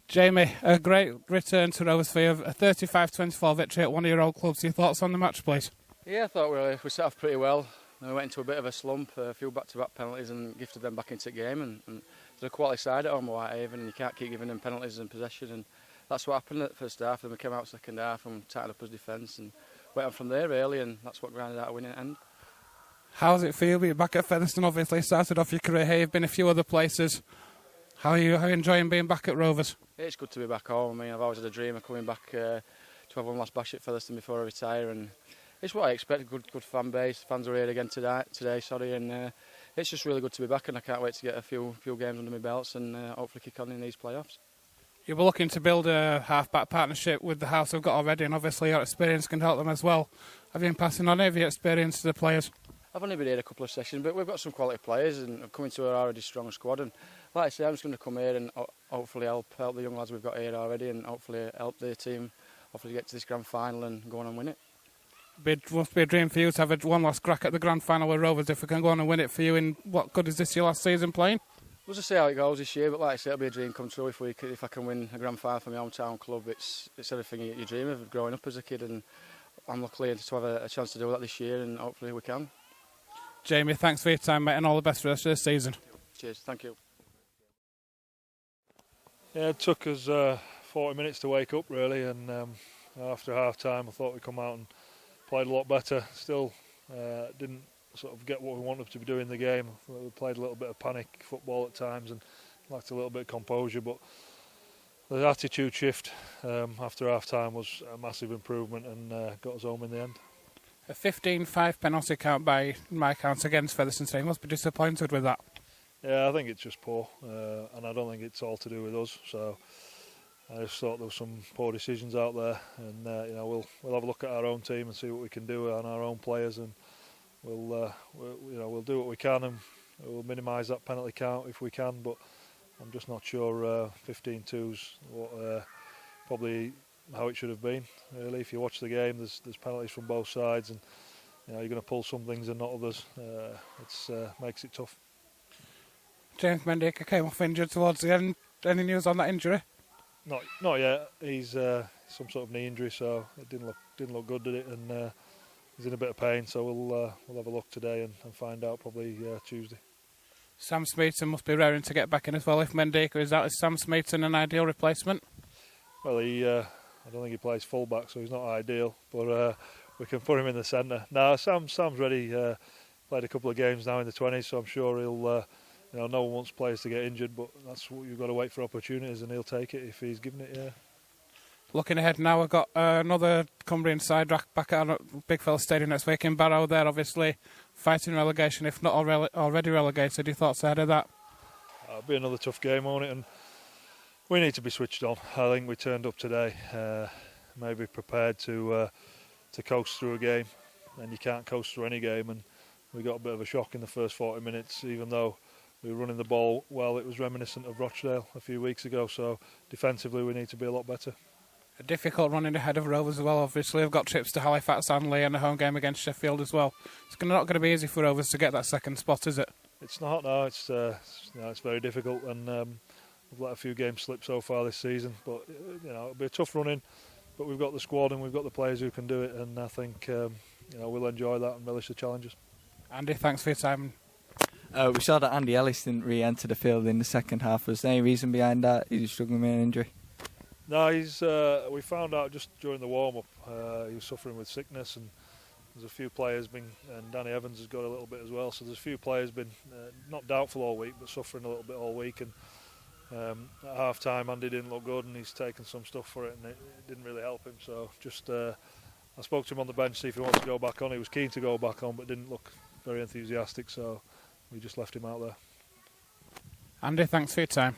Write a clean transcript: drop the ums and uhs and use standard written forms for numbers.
Jamie, a great return to Rovers for you, a 35-24 victory at one of your old clubs. Your thoughts on the match, please? Yeah, I thought we set off pretty well. We went into a bit of a slump, a few back-to-back penalties and gifted them back into the game. And there's a quality side at home with Whitehaven and you can't keep giving them penalties and possession. And that's what happened at the first half. Then we came out second half and tightened up his defence and went on from there really, and that's what grinded out a winning end. How's it feel being back at Featherstone? Obviously started off your career here, you've been a few other places. How are you enjoying being back at Rovers? It's good to be back home. I mean, I've always had a dream of coming back to have one last bash at Featherstone before I retire, and it's what I expect. Good fan base. Fans are here again today. And it's just really good to be back, and I can't wait to get a few games under my belts and hopefully kick on in these playoffs. You were looking to build a half-back partnership with the house we've got already, and obviously your experience can help them as well. Have you been passing on any of your experience to the players? I've only been here a couple of sessions, but we've got some quality players and I've come into an already strong squad. And like I say, I'm just going to come here and hopefully help the young lads we've got here already, and hopefully help their team hopefully get to this grand final and go on and win it. It must be a dream for you to have one last crack at the grand final with Rovers if we can go on and win it for you. And what good is this your last season playing? We'll just see how it goes this year, but like I say, it'll be a dream come true if I can win a grand final for my hometown club. It's everything you dream of growing up as a kid, and I'm lucky to have a chance to do that this year, and hopefully we can. Jamie, thanks for your time, mate, and all the best for the rest of the season. Cheers, thank you. Yeah, it took us 40 minutes to wake up really, and after half time I thought we'd come out and played a lot better. Still didn't sort of get what we wanted to be doing in the game. We played a little bit of panic football at times and lacked a little bit of composure, but the attitude shift after half time was a massive improvement and got us home in the end. A 15-5 penalty count by my count against Featherstone today. Must be disappointed with that. Yeah, I think it's just poor, and I don't think it's all to do with us. So I just thought there were some poor decisions out there, and we'll have a look at our own team and see what we can do on our own players, and we'll do what we can, and we'll minimise that penalty count if we can. But I'm just not sure 15-2's probably how it should have been. Really, if you watch the game, there's penalties from both sides, and you're going to pull some things and not others. It makes it tough. James Mendika came off injured towards the end. Any news on that injury? Not yet. He's some sort of knee injury, so it didn't look good, did it? And he's in a bit of pain, so we'll have a look today and find out probably Tuesday. Sam Smeaton must be raring to get back in as well. If Mendika is out, is Sam Smeaton an ideal replacement? Well, I don't think he plays full-back, so he's not ideal, but we can put him in the centre. No, Sam's ready. Played a couple of games now in the 20s, so I'm sure he'll. No one wants players to get injured, but that's what you've got to wait for opportunities, and he'll take it if he's given it. Yeah. Looking ahead now, we've got another Cumbrian side back at Big Fella Stadium next week in Barrow. There, obviously, fighting relegation, if not already relegated. Your thoughts ahead of that? It'll be another tough game on it, and we need to be switched on. I think we turned up today, maybe prepared to coast through a game, and you can't coast through any game. And we got a bit of a shock in the first 40 minutes, even though we were running the ball well. It was reminiscent of Rochdale a few weeks ago. So defensively, we need to be a lot better. A difficult running ahead of Rovers as well. Obviously, we've got trips to Halifax, Hanley, and a home game against Sheffield as well. It's not going to be easy for Rovers to get that second spot, is it? It's not. No, it's very difficult, and we've let a few games slip so far this season. But it'll be a tough run in. But we've got the squad and we've got the players who can do it, and I think we'll enjoy that and relish the challenges. Andy, thanks for your time. We saw that Andy Ellis didn't re-enter the field in the second half. Was there any reason behind that? He was struggling with an injury? No, we found out just during the warm-up he was suffering with sickness, and there's a few players and Danny Evans has got a little bit as well, so there's a few players been not doubtful all week but suffering a little bit all week, and at half time Andy didn't look good and he's taken some stuff for it and it didn't really help him, so just I spoke to him on the bench to see if he wants to go back on. He was keen to go back on but didn't look very enthusiastic, so we just left him out there. Andy, thanks for your time.